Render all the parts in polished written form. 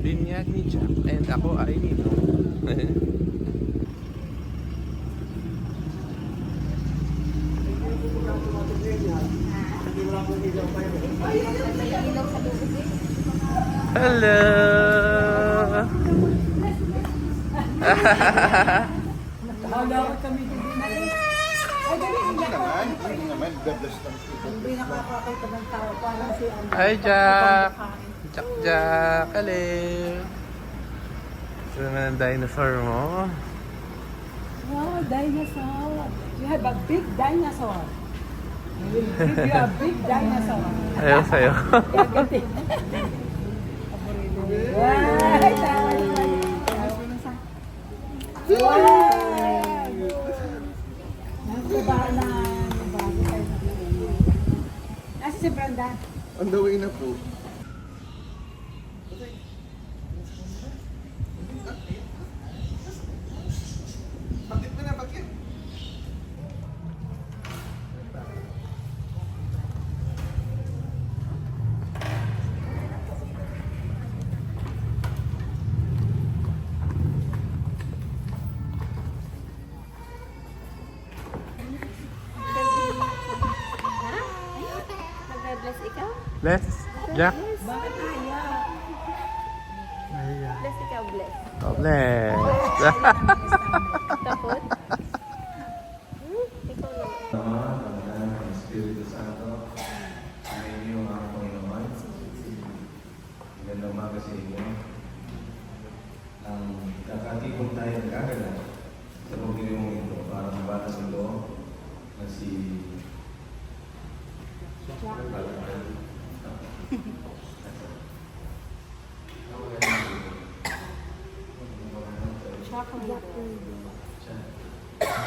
Binyag ni Jack. And ako ay Nino. Hello! Nakakalawa kami din na rin. Ay, dali, hindi naman, gablas ng Hindi nakakakita ng tao. Parang si Andrew. Hi, Jack! Jack! Hello! Ito naman ang dinosaur mo. Wow, dinosaur. You have a big dinosaur. I will give you a big dinosaur. Ayaw sa'yo. Gagatin. Ay, tawa naman. Wow! Nagbabahan na bago tayo na. Nasa si Brenda? On the way na po. Bakit mo na, bakit? Mag-bless ikaw? Bless! Jack! Bakit ayaw? Ayan. Bless ikaw, bless. Oh, bless! Tapos? Ikaw naman. Ama, Anak, ng Espiritu Santo, ay inyo ang Panginoon. Magandang umaga sa inyo. Ang kakatipon tayo nagkagala sa pagdilimong ito para mabatas ito na si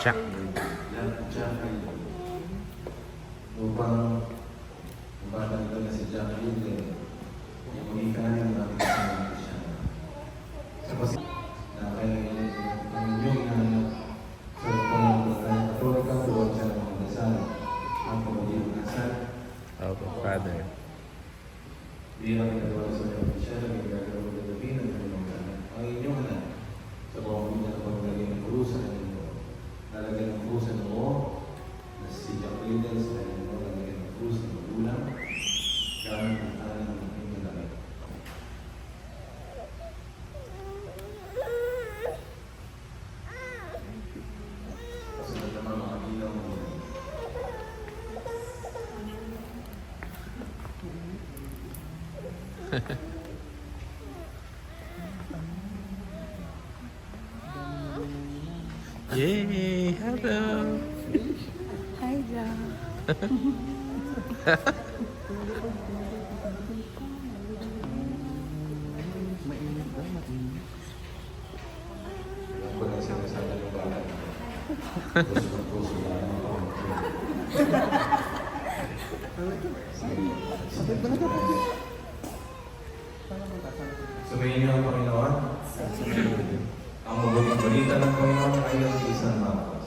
Jack! upang mabatas ito na si Jacqueline. Muli ka ng aming kasama siya. Sa pasi na kayo ang inyong inahanap sa pangalaman Katolika tuwag sa mga dasal ang pagiging dasal. Opo, Father. Bilang ikatawa sa mga siya na gagawin ng gabi ng kanyang anak. Ang inyong anak sa pamamagitan ng paglalagay ng kurusa ng inyo. Lalagay ng kurusa ng mo na si Jacqueline sa kanyang mo lalagay ng kurusa ng magulang gamit ang tanang ng inyong lalagay. Kasunod naman mga ilaw mo. Yay! Hello! Hi, Jack. Yung ko na sinasabi ng balat. Puso ng puso na ang Sabihin niyo ang Panginoon. Ang mabuting balita ng Panginoon ay ang si San Marcos.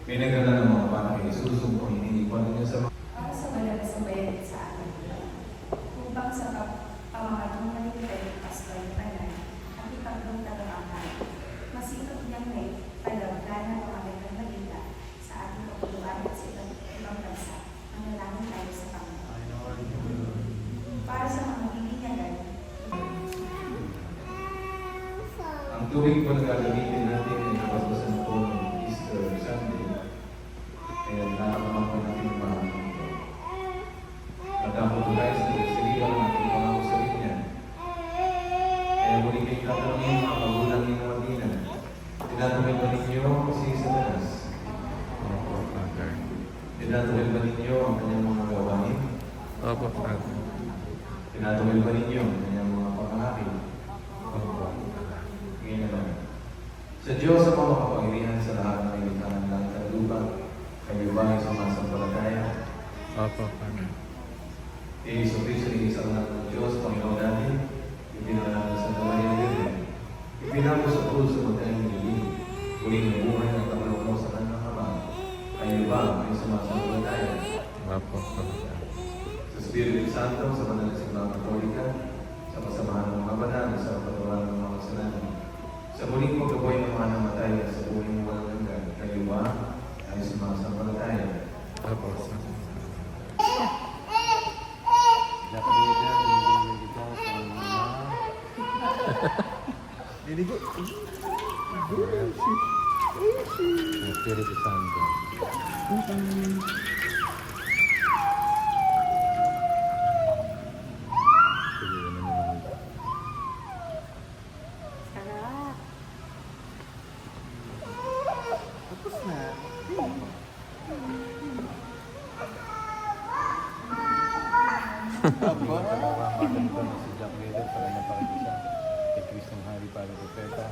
Pinagdala ng mga bata kay Jesus kung hinihikwan niyo sa mga Sa malakas na bayan sa atin, upang sa pamamatong naligtay Pasko ay tanan, at ipagdong tagaangkan. Masikap niyang may palawaganan ang magandang balita sa ating kapuluan at sa ibang bansa. Manalangin tayo sa Panginoon. Para sa mga bibinyagan, ang tuwing po na gagamitin natin ay kapasasan po ng Easter Sunday. Kaya nakakaman po natin yung mga ito. At ang putulay sa Siriya ang ating pangako sa Linya. Kaya muli kayo tatanungin mga magulang ng Madina. Tinatuloy ba ninyo si Satanas? Opo, Father. Tinatuloy ba ninyo ang kanyang mga gawain? Opo, Father. Tinatuloy ba ninyo ang kanyang mga pangahapin? Opo. Ngayon naman. Sa Diyos ang makapangyarihan sa lahat ng ilikhan ng langit at lupa, kayo ba ay sumasampalataya? Opo, Father. Kay Iso Cristo ni isang anak ng Diyos, Panginoon natin, ipinangalan sa Maria Virgen, ipinako sa krus sa magkayang niling, muling nabuhay ng Panginoon mo sa kanyang Ama. Kayo ba ay sumasampalataya? Opo, Father. Sa Espiritu Santo, sa banal na simbang Katolika, sa kasamahan ng mga banal, sa patuloy ng mga kasalanan. Sa muling pagkabuhay ng mga namatay at sa buhay ng walang hanggan, kayo ba ay sumasampalataya? Opo, sir. Jack Leader, binibigyan kita sa mga Diligo. Espiritu Santo. Sige, ano naman. Sarap. Tapos na. Aba. Nakakamakan ko na si Jack Leader para napakita kay Kristong Hari para Propeta.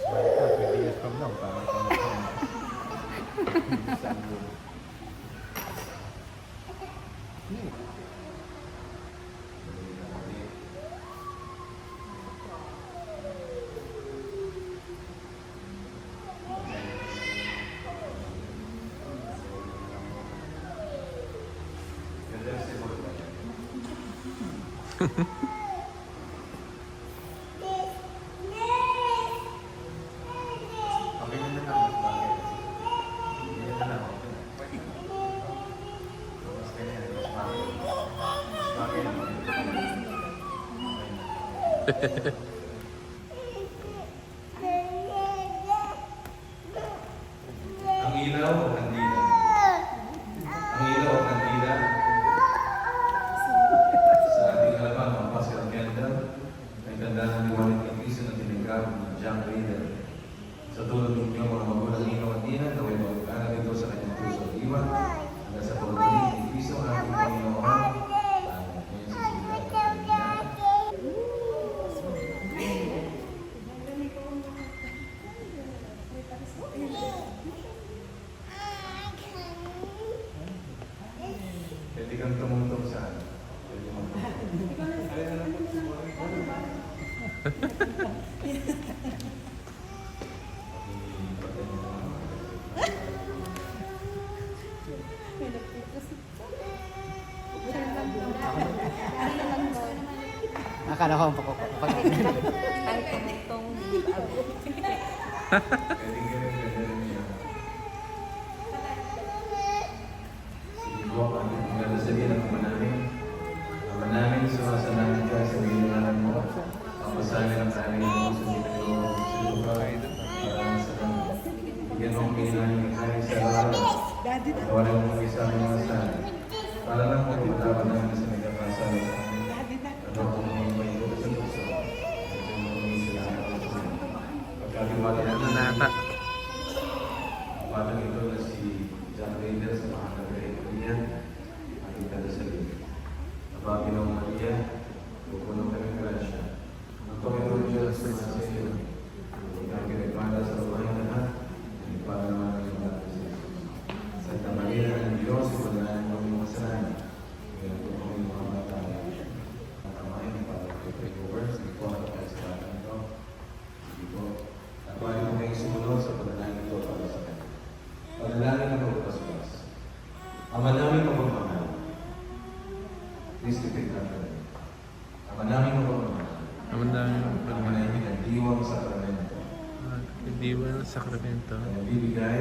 Basta, 20 years from now, para ka Okay na lang, mas bagay. Hindi na lang, okay na. Mas kanya, mas bagay. Mas bagay naman. Okay na. Ang ilaw o kandila? Ang ilaw o kandila? Sa ating halaman, mga pasir ang candle, ay tanda ng liwanag ni Cristo na tinigab ng Jack Leader. Sa tulong ninyo mga magulang nino at nina, naway mag-anak ito sa kanyang puso at iwan, hanggang sa pagkakulit ni Cristo ang ating Panginoon. Amen. Ngayon sa sulat at kanina. Pwede kang tumungtong sa ano? Pwede kang tumungtong. Akala ko pag Ay, tumutong. Pwedeng ganun, ganun niya. Sige po, ang maganda sabihin ng Ama namin. Ama namin, sumasalamat ka sa ginagawa mo. Papasahin ang kanin mo sa ginagawa mo sa lupa. Maraming salamat. Bigyan mo ang kailangan ng kanin sa araw. Tawanan mo kami sa aming mga sala. Para lang kung matawad namin sa nagkakasala sa amin. Ano kung mga may ito sa puso. At yung mga may sila sa pagkatiwala Ano natin. nata? Batang ito na si Jack Leader sa mga kagaya-kagaya, ating kadasalin. Aba, Pinoong Maria, pupuno kami grasya. Ang Panginoon Diyos na sa iyo, ikaw pinagpala sa babae na lahat, pinagpala naman ang iyong lahat sa Jesus. Santa Maria ng Diyos, iwalayan mo ang iyong kasalanan. Ngayon po kami mga bata. Ang kamay ng pag-pray words, hindi po ang pagkakasalanan ito. Sige po. Nakuha mo kayong sumunod sa panalangin ito para sa kanya. Panalangin na pagpaspas. Ama namin mapagmahal. Please repeat after me. Ama namin mapagmahal. Naman namin ang Ama pagmamahal. namin ang diwang sakramento. Diwa ng sakramento. Na nagbibigay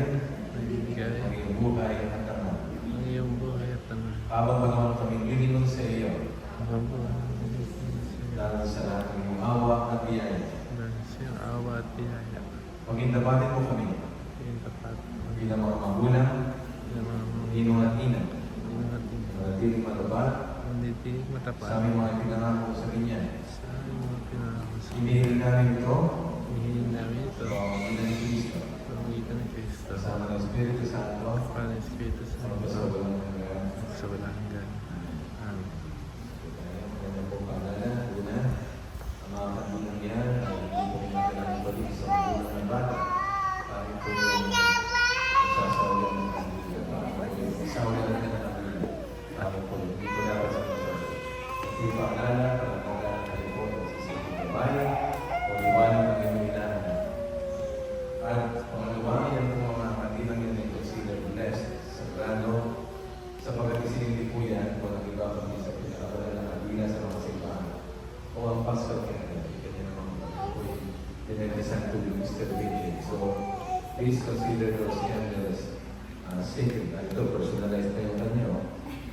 Nagbibigay ang iyong buhay at tangan. ang iyong buhay at ang Habang panahon kaming lilingon sa iyo, mabuhay dahil sa lahat ng iyong awa at biyaya. dahil sa iyong awa at biyaya. Pagindabatin mo kami Iyong tapat. bilang mga magulang, ninong at ina, na natiling matapat Hindi matapat. sa aming mga pinangako sa kanya. Sa aming mga pinangakas. Hinihil namin ito Hinihin namin ito. sa pamamagitan ni Cristo. Sa pamagitan ng Kristo. Kasama ng Espiritu Santo, Para ng Espiritu sa Santo. walang hanggan. Sa walang hanggan. Amen. Kaya po paalala, una, ang mga katulang yan ay hindi po kinakailangan balik sa magulang ng bata. Kami po yung nagsasawalan ng kanila. Sawalan na ng kanila. Kami po, hindi po dapat sa mga hindi paalala, pagkakala, kayo po, sa isang babae, o iwanan ng iyong inahan. At pangalawa, yan po mga katilang yan ay consider blessed. please consider those candles sacred. At ito, personalized na yung kanyo.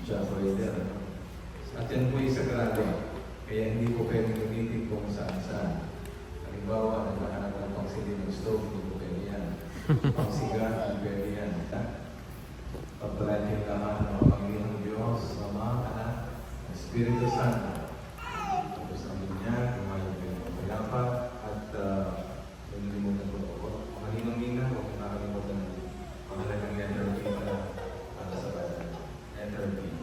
Siya po yun. At yan po yung sagrado. Kaya hindi po pwede gamitin kung saan-saan. Halimbawa, naghahanap ng pangsilin ng stove, hindi po pwede yan. Pangsiga, hindi pwede yan. Pagpalatin laman ng Panginoong Diyos, Ama, Anak, Espiritu Santo. Tapos ang niya, kumain kayo ng payapa, at nalilimutan ko po. Malinong-linang, huwag kong nakalimutan ng mahalagang eternity para sa bayan. Eternity.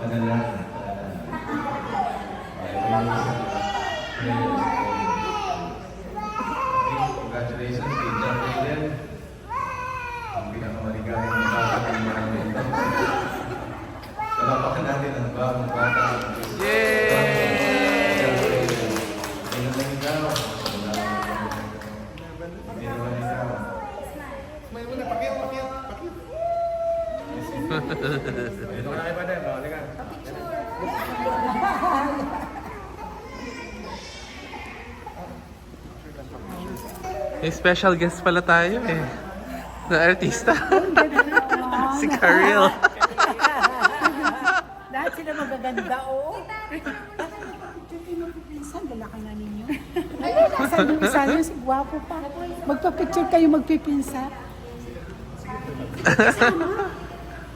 Panalangin. Congratulations kay John Aiden. Ang pinakamaligayang ng bata ng marami ito. Palapakan natin ang bagong bata. Yay! Hindi naman ikaw. Hindi naman ikaw. May muna, pakyaw. Ito na kayo pa din. Halika. May special guest pala tayo eh. Na artista. Si Karil. Lahat sila magaganda, oo. Pinsan, lalaki na ninyo. Ay, saan yung isa yun? Si Gwapo pa. Magpa-picture kayo magpipinsa.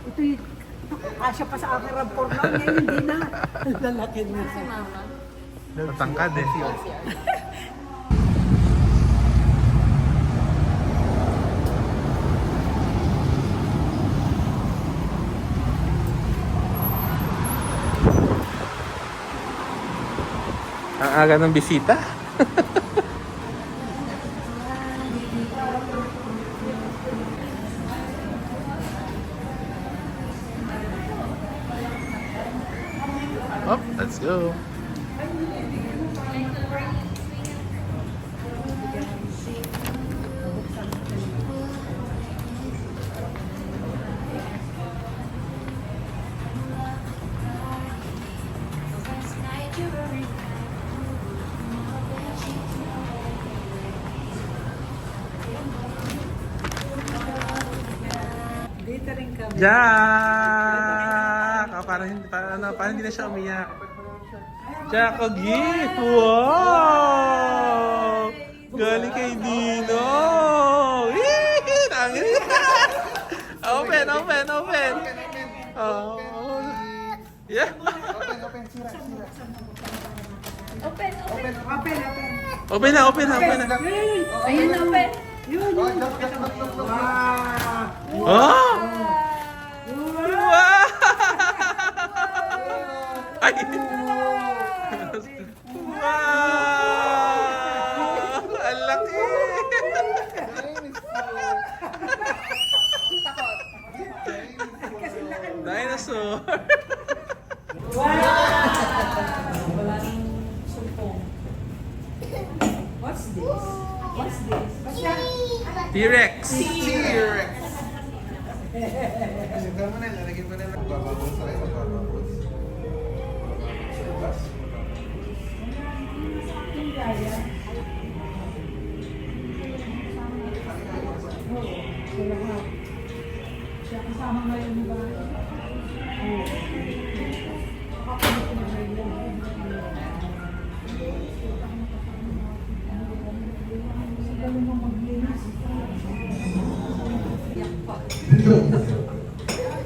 Ito yung kasya pa sa aking rapport na. Ngayon hindi na. Lalaki na. Si Mama. Matangkad eh. Ang aga ng bisita. Oh, let's go. Dito rin kami. Jack! Oh, parang hindi na siya umiyak. Jack, a gift! Wow! Galing kay Dino! Yee! Tangin! Open! Oh. Yeah! Open. Open na! Ayun na, open. Yun. Oh! Wow! Ay! Wow! Ang laki! Dinosaur! Wala nang sumpong. What's this? Basta, T-Rex! Ito mo na, lalagyan mo na lang. Bababos tayo, bababos. siya kasama ngayon ni ba?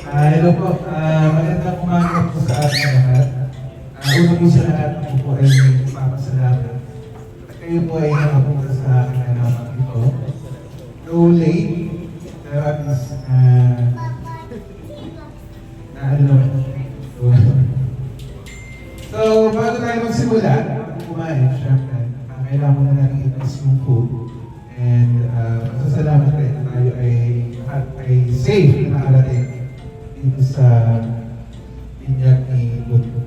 Hello po, magandang umaga po sa ating lahat. Una po sa lahat, ako po ay magpapasalamat. Kayo po ay nakapunta sa akin na naman ito. Though late, pero at least So, bago tayo magsimula, kumain, syempre, kailangan mo na natin i-test yung food. And masasalamat rin na tayo ay safe na nakarating dito sa Binyag ni Buto.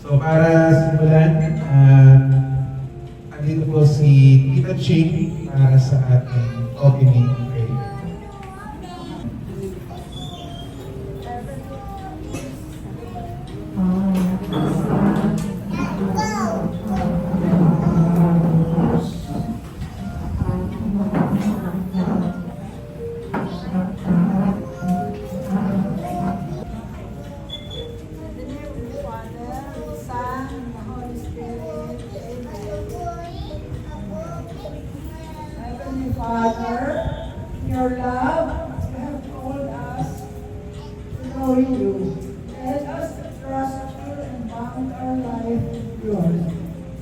So para simulan, andito po si Tita Ching para sa ating opening prayer. Heavenly Father, in your love, you have called us to know you. Let us trust you and bound our life with yours.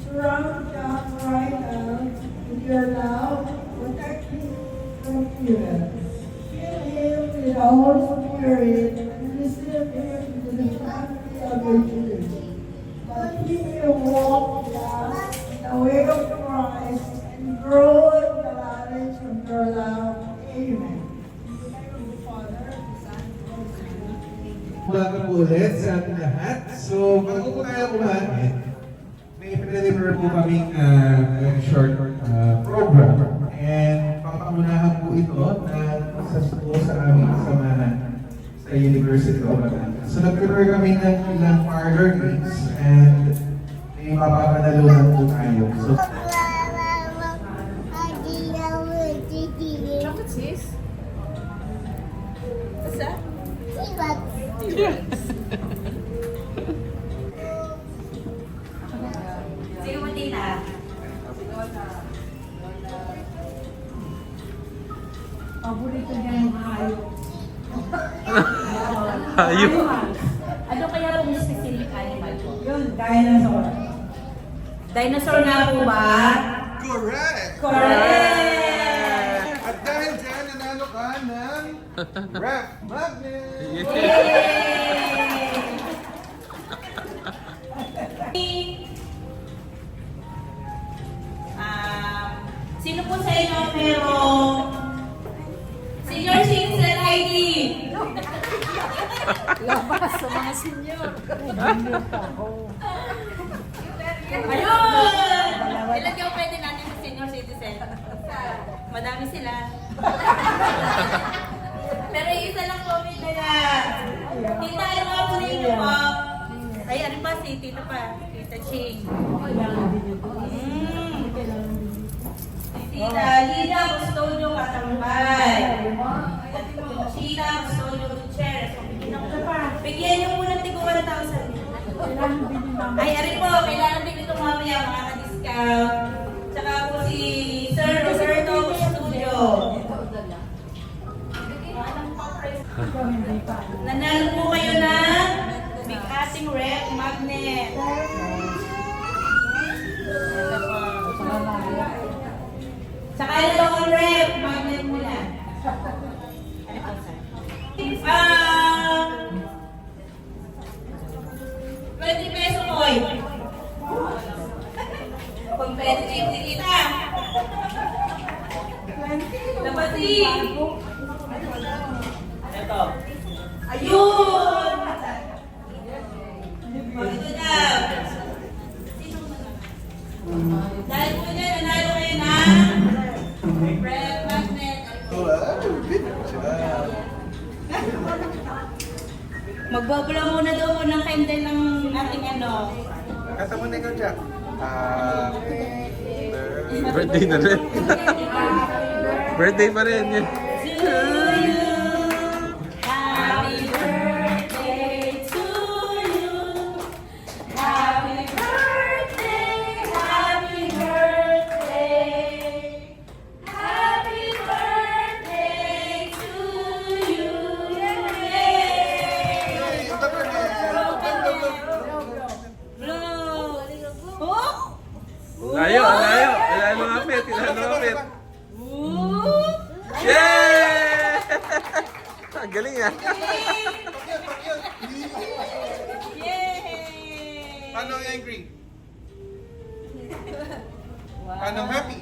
Surround Jack right now with your love, protect him from evil. Fill him with the Holy Spirit and receive him into the family of your church. That he will walk with us in the way of Christ and grow in the knowledge of your love. Amen. In the name of the Father, the Son, and the Holy Spirit. Welcome po ulit sa ating lahat. So, bago po tayo kumain, may pre-deliver po kaming very short program. And papangunahan po ito na isa po sa aming samahan sa University of Batangas. So, nag-prepare kami ng ilang parlor games and may mapapanalunan po tayo. So, Chocolate sis? What's that? Sige mo, Tina. Paborito niya yung hayop. Hayop. Ano kaya pong specific animal po? Yun, dinosaur. Dinosaur nga po ba? Correct! Correct! At dahil dyan, nanalo ka ng ref magnet! Sino po sa inyo merong senior citizen ID? Labas sa mga senior. Ayun! Ilan yung pwede natin sa senior citizen? Madami sila. Pero yung isa lang po may dala. Tita, ano nga po ninyo po? Ay, ano ba? Si Tita pa. Tita Ching. Kailangan din yun. Mm. Tita Lida Custodio Katambay. Tita Custodio Gutierrez. Bigyan niyo po ng tigo 1,000. Kailangan din yung mama. Ay, ari po, kailangan din ito mamaya makaka-discount. Tsaka po si Sir Roberto Studio. Ikaw hindi pa. Nanalo po kayo ng Big Ating Rep Magnet. Ito po. Tsaka ito ang rep magnet nila. Ano po, sir? 20 peso po. Kung pwede kayo kita. Dapat ito. Ayun! Ito na. Dahil po dyan, nanalo kayo na rep magnet. Wow! Good job! Magbabula muna daw po ng candle ng ating ano. Kata mo na ikaw, Jack. Birthday na rin. Birthday pa rin yun. To you. Happy birthday to you. Happy birthday, happy birthday. Happy birthday to you. Yay! Blow! Oh! Layo, layo. Kailangan lumapit, kailangan lumapit. Ooh! Yay! Ang galing ah. Yay! Paano ang angry? Paano ang happy?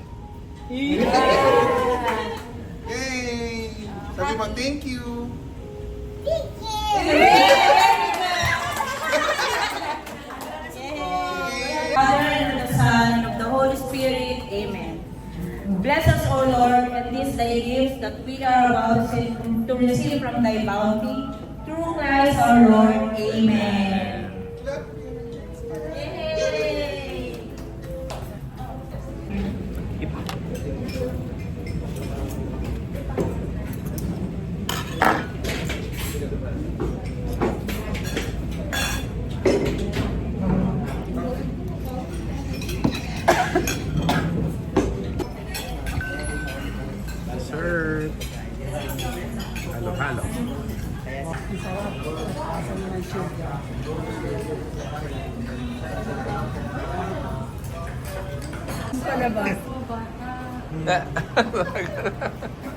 Yay! Sabi mo, thank you! Father, and of the Son, and of the Holy Spirit. Amen. Bless us, O Lord, and these thy gifts that we are about to receive from thy bounty. Through Christ our Lord. Amen. Yay! Sa mga children. Palabas.